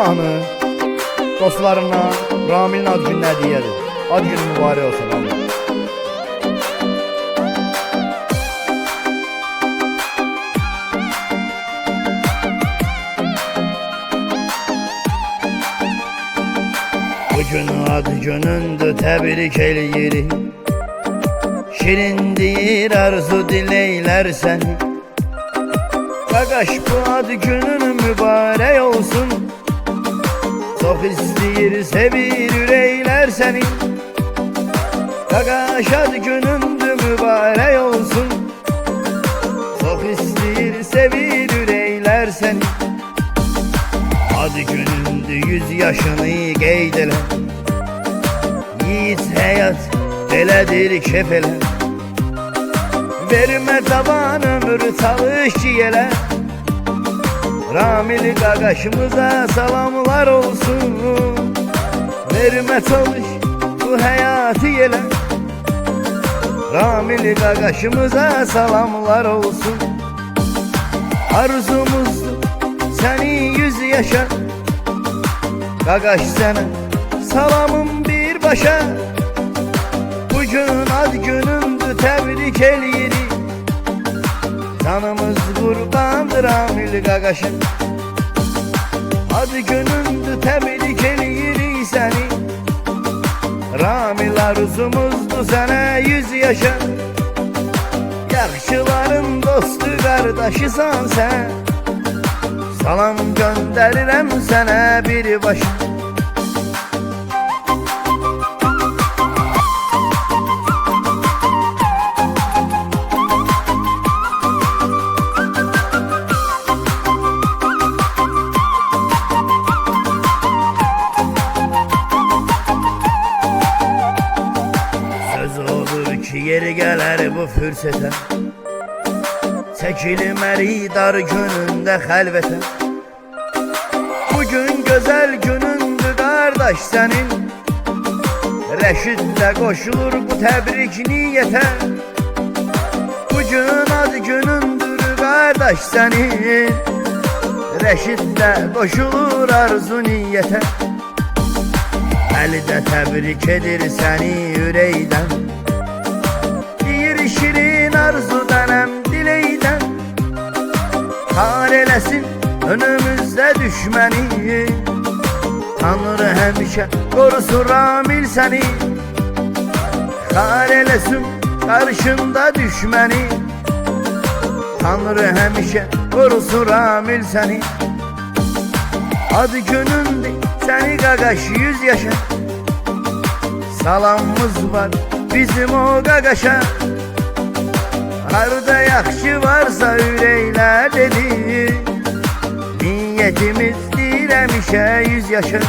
mahnı dostlarına Ramil'in ad gününə hədiyədir. Ad günü mübarək olsun Ramil. Bugün ad günündür, təbrik eləyirik. Şirin deyir, arzu dileylər səni. Qaqaş, bu ad günün mübarək olsun. Çox istəyir, sevir ürəklər səni. Qaqaş, ad günündür, mübarək olsun. Çox istəyir, sevir ürəklər səni. Ad günündür, 100 yaşını qeyd elə. Yiğit həyat belədir, kef elə. Vermə taban ömür, çalış ki elə. Ramil qaqaşımıza salamlar olsun. Vermə çalış, bu həyatı elə. Ramil qaqaşımıza salamlar olsun. Arzumuzdur səni 100 yaşa. Qaqaş sənə salamım birbaşa. Bugün ad günündür, təbrik eləyirik. Canımız qurbandır Ramil qaqaşın. Ad günündür, təbrik eləyirik səni. Ramil arzumuzdur sənə 100 yaşa. Yaxşıların dostu, qardaşısan sən. Salam göndərirəm sənə birbaşa. Yeri gələr bu fürsətə, çəkilməli dar günündə xəlvətə. Bugün gözəl günündür qardaş sənin. Rəşid də qoşulur bu təbrik niyyətə. Bugün ad günündür qardaş sənin. Rəşid də qoşulur arzu niyyətə. Əli də təbrik edir səni ürəkdən. Şirin arzudanəm dileydən. Kar eləsin önümüzdə düşməni. Tanrı həmişə qorusun Ramil səni. Kar eləsin qarşında düşməni. Tanrı həmişə qorusun Ramil səni. Ad günündür səni qaqaş 100 yaşa. Salamımız var bizim o qaqaşa. Harda yaxşı varsa ürəklər dedi. Niyyətimiz deyir həmişə 100 yaşa.